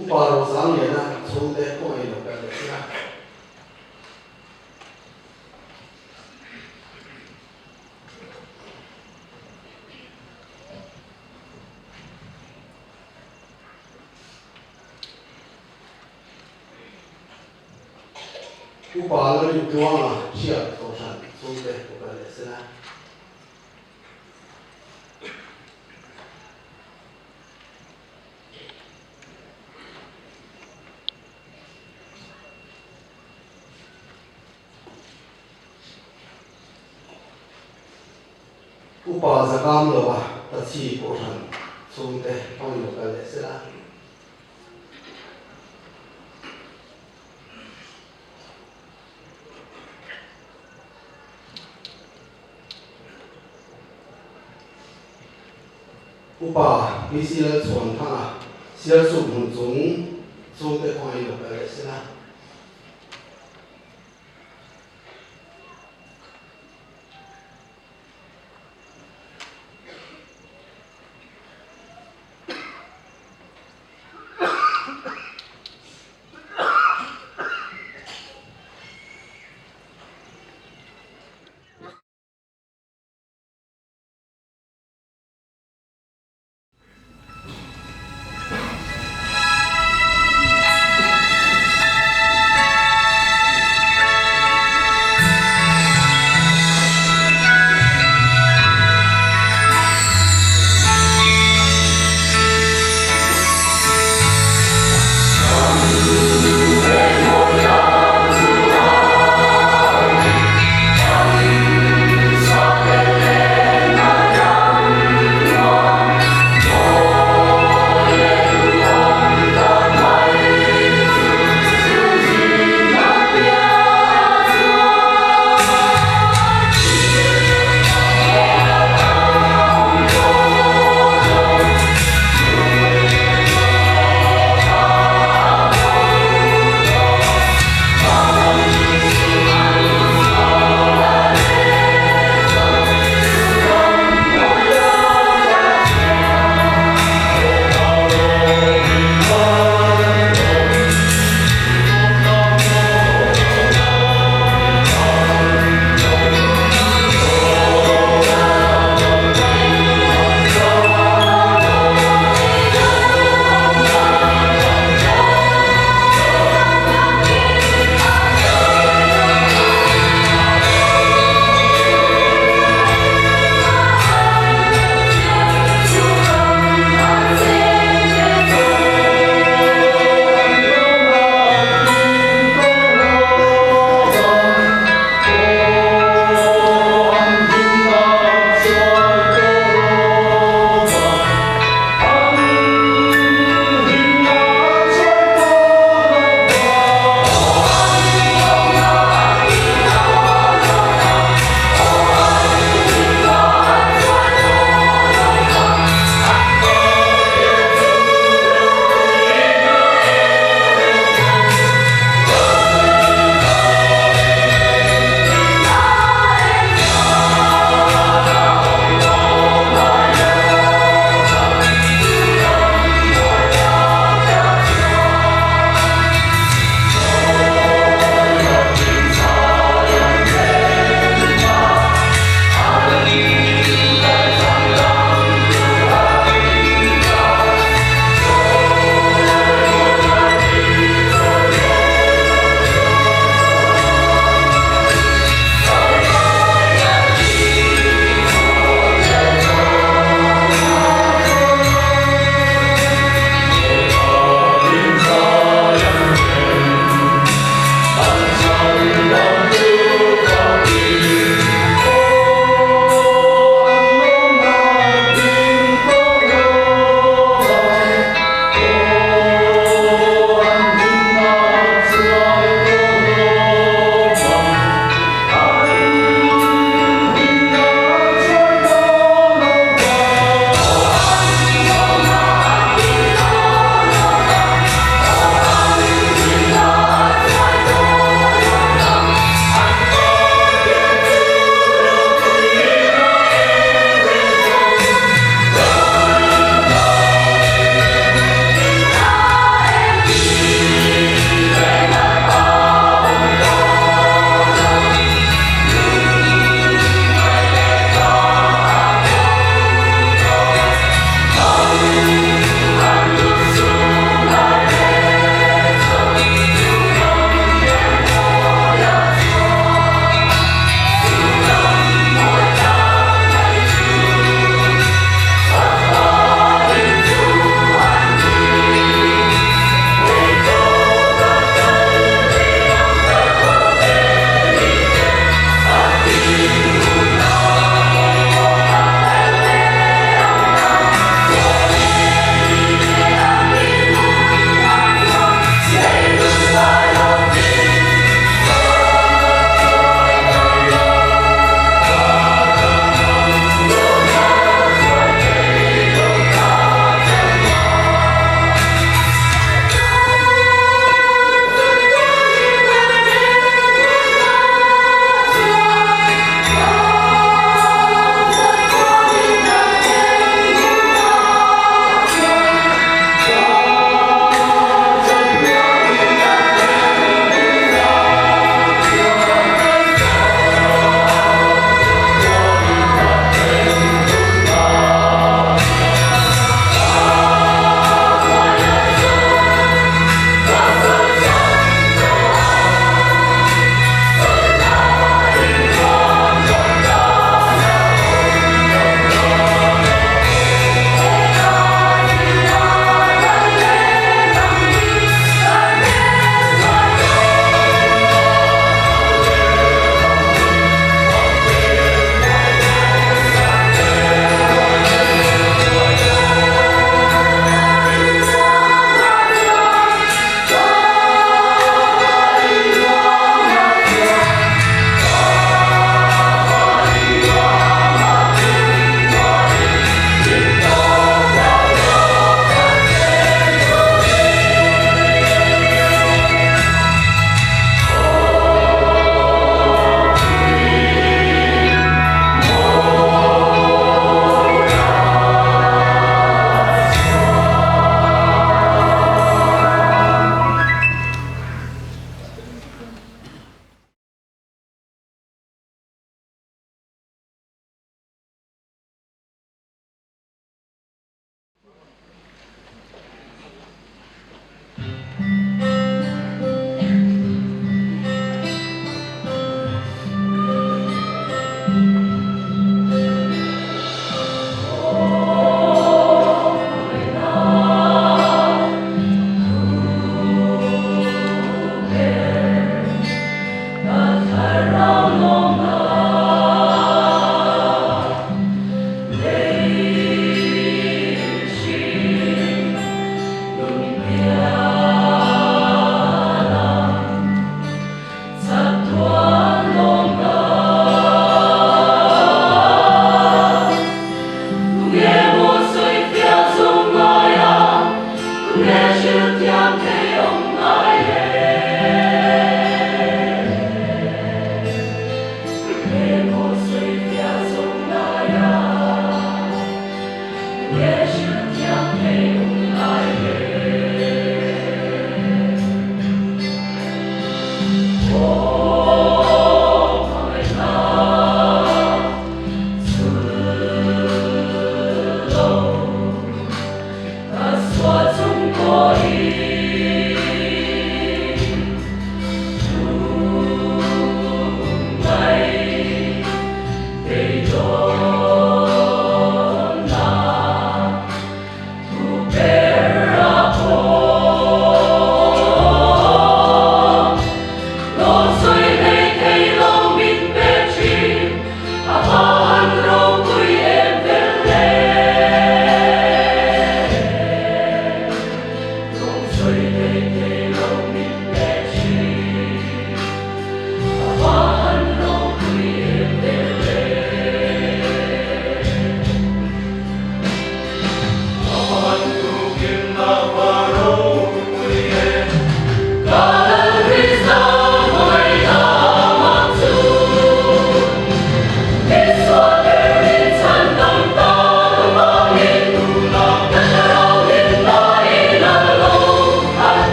uparo zang le na chung te ko ai lo ka le na upalo ri tuang a sia to san chung te ko ka le na upa zakam lo ba ta chi ko san chung te ko ai lo ka le na upa PCL 传汤啊，小数目中的朋友来是啦。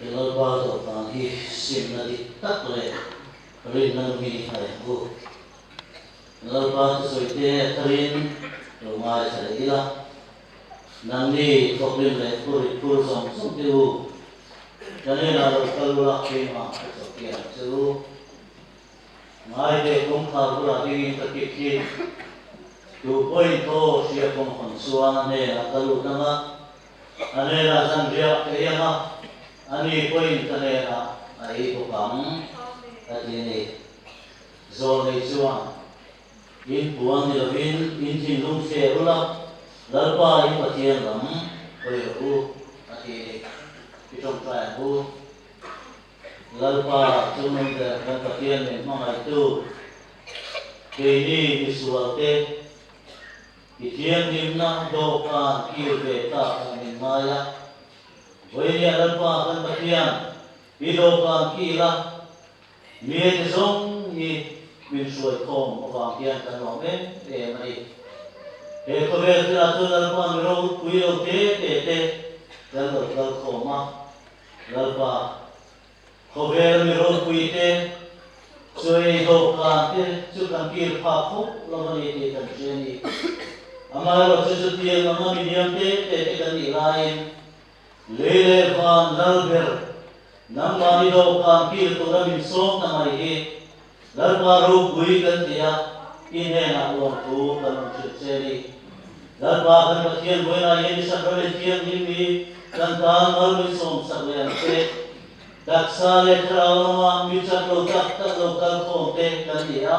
Kalau bahawa tadi simnadi tak le, rin nang mini hai bu. Kalau bahawa soite rin rumah saya ila, nanti problem le pur som tu. Jadi kalau laki mah sekian tu, mai de kong khabu lagi terkikir. Tu poin tu siapa kong suan ane kalau nama ane rasan dia kaya mah. Ani poin tane na ai ko kam ati ni zo nei chuan in puang ni lovin in thin lung se ula lalpa in pathian lam koi u ati pitong trai u lalpa chunung de kan pathian ni mangai tu ke ni isuate kithian nimna do ka kirve ta min maya Wei lalpa kan pathian Idokan kila Mie zong ni min suai kong Wang kian kan wame mari kobe tila tu lalpa miro kuyo te Lal koma Lalpa kobe miro kuyo te Suai idokan te Sukan kir pakuk Lamani te kan jeni Amara sesuatu nama medium te kan ilain Lele van lalber Nang mani do kan kir to ramin som na mai lalpa bui kan dia inhe na lo tu kan cheri lalpa kan pathian boina yen sa role tiang ni kan tan mal mi som sa le se daksa le trauma mi cha lo tak lo kal ko te kan dia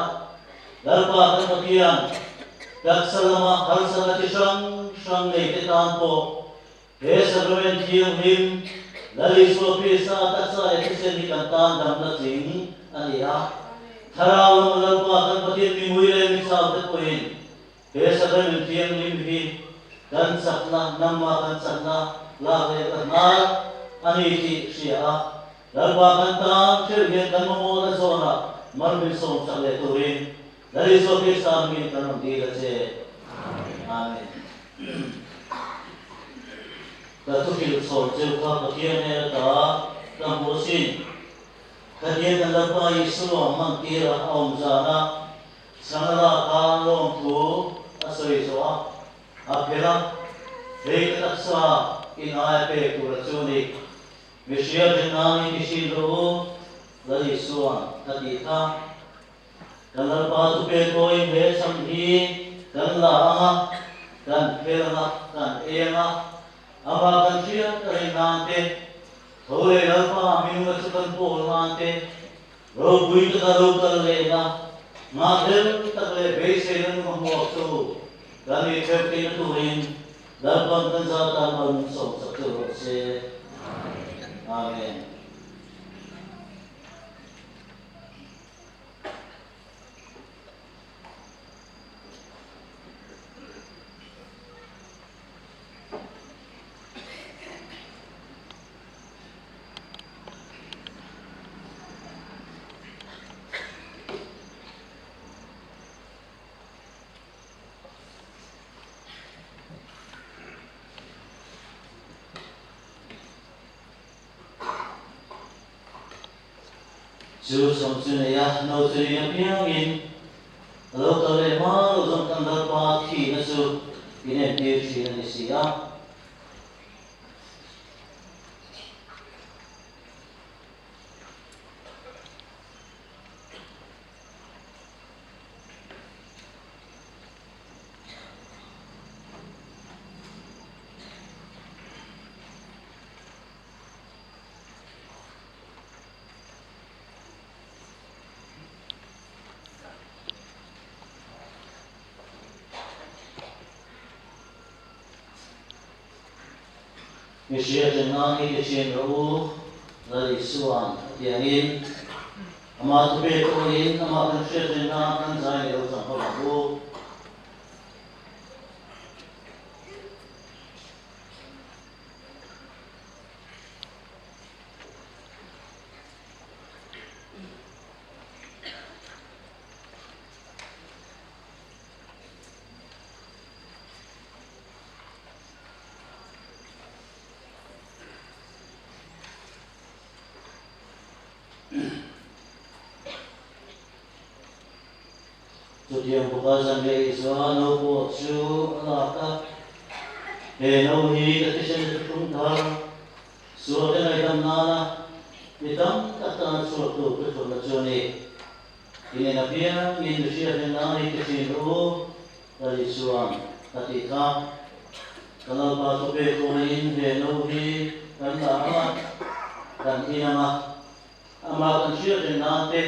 lalpa kan pathian daksa lama hal sa ti sang le te tan po sa role tiang him Lali suapi sa taksa etisen di kantan dam na sing ania tharaw lalpa kan pathian mi muire mi sa te poin sa kan tiang lim hi kan sakna namma kan sakna la le kan ani ti sia lalpa kan tam cher ge kan mo na sona mar mi som sa le turin lali suapi sa mi kan di la che amen Katu kilo sorjel ka pathian ne ta tambosin kadian lalpa Yesu amang tira om jana sangala ka long tu asoi soa apela rei taksa in ai pe tu rachuni Mesia jenani kisilo lali suan kadita lalpa tu pe koi me samhi dan la anga dan pelanga dan enga Aba kan siya kare nante, thole lalpa minunga sukan po nante, ro bui ta ro kal le na, ma del ta le base na mo mo to, dani chepte na turin, lalpa kan sa ta man so sa to se, amen. Chú sống trên này nấu từ những miếng in lâu tới đây mà lâu trong căn đất ba thì nó chú cái này tiêu chỉ là gì Mesia jenani kecil roh dari suan tiangin amat bekulin amat mesia jenani kan saya roh sampai babu chu tiang buka zan le iswa no po chu alaka he no hi ka tisen tung thar suwa te nai tam nana mitam kata suwa tu ke tu na chuni ini na pia min dusia te nai ke tin ro dari suan tati ka kalau pa tu pe ko in he no hi kan ta ama kan inama ama kan sia te nate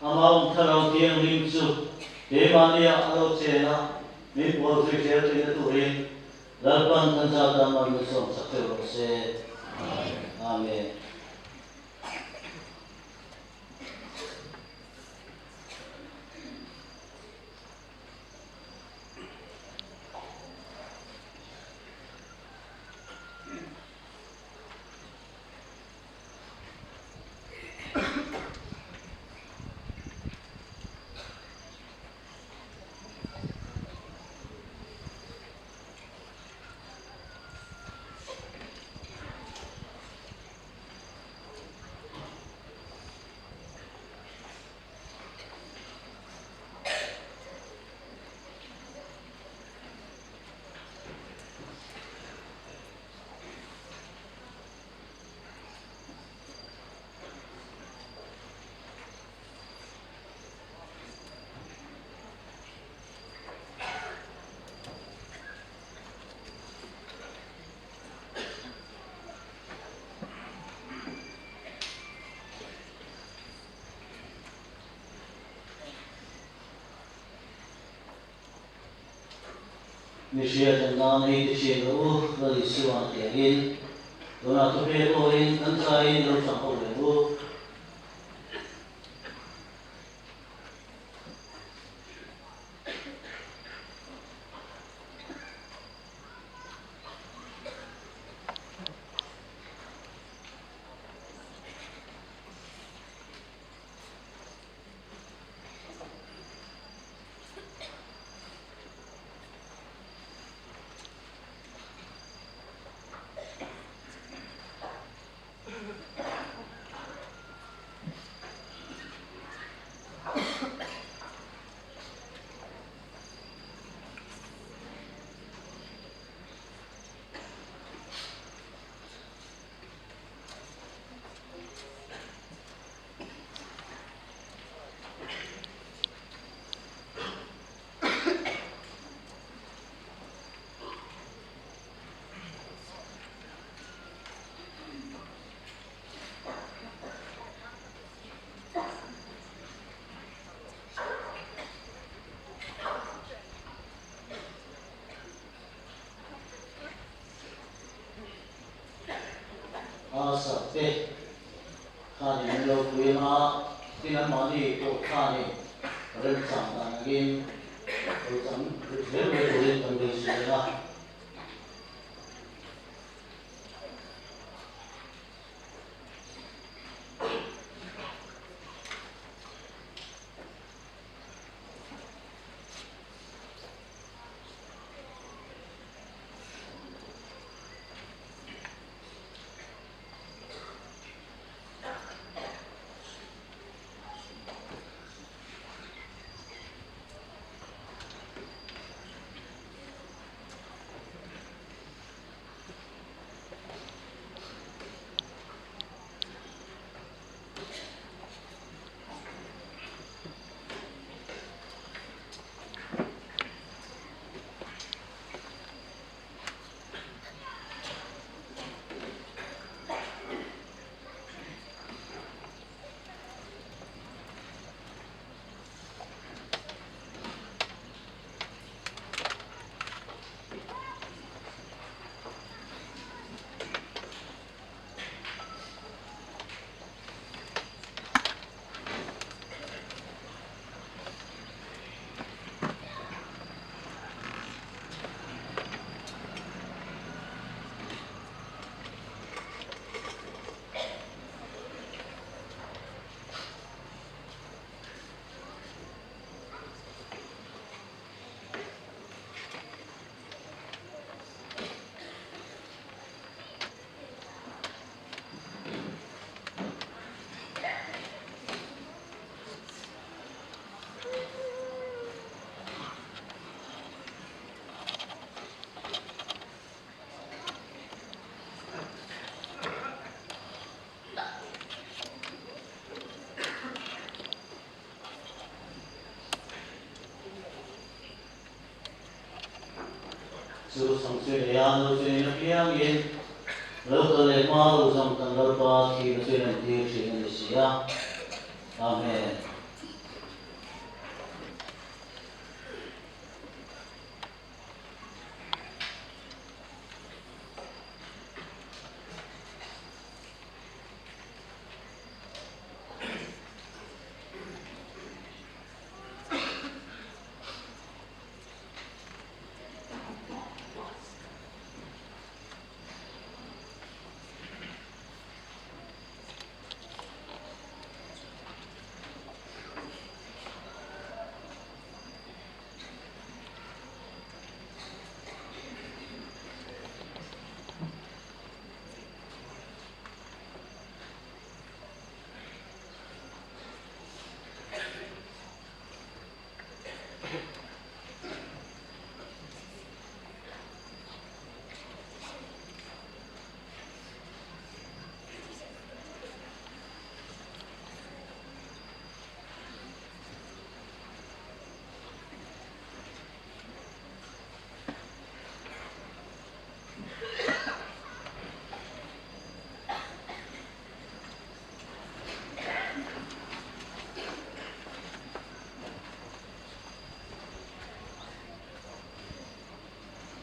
ama tharau tiang lim chu he mania alo chena mi por fi cher te tu rin lalpan kan sa ta mar mi som sakero se amen. Misia dan nani di sini dari suan tiangin, dona tu pekoin ansain dalam sangkau lebu. Asa pe, kani melo kuima, tinan mani ko kani, rencang angin, rencang berbetul tentang sejarah. su sang su le ya no su na piang in lo ka le ma lo sam kan lo pa ki na su na ti chi na sia. Amen.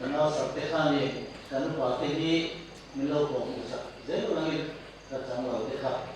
Karena sampai kali kan partai ini milau pengusaha, jadi orang ini kacang laut dekat.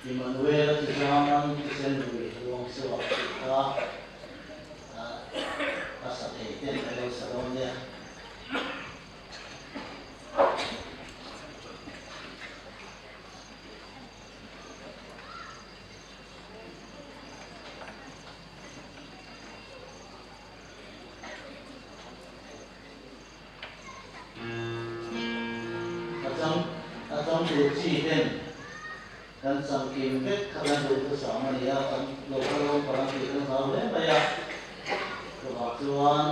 Immanuel Tijaman Tisenui ruang sewa kita asal itu kalau salonnya macam uji dan saking kalian bersama dia kan lokal orang kita tahu ya kebatuan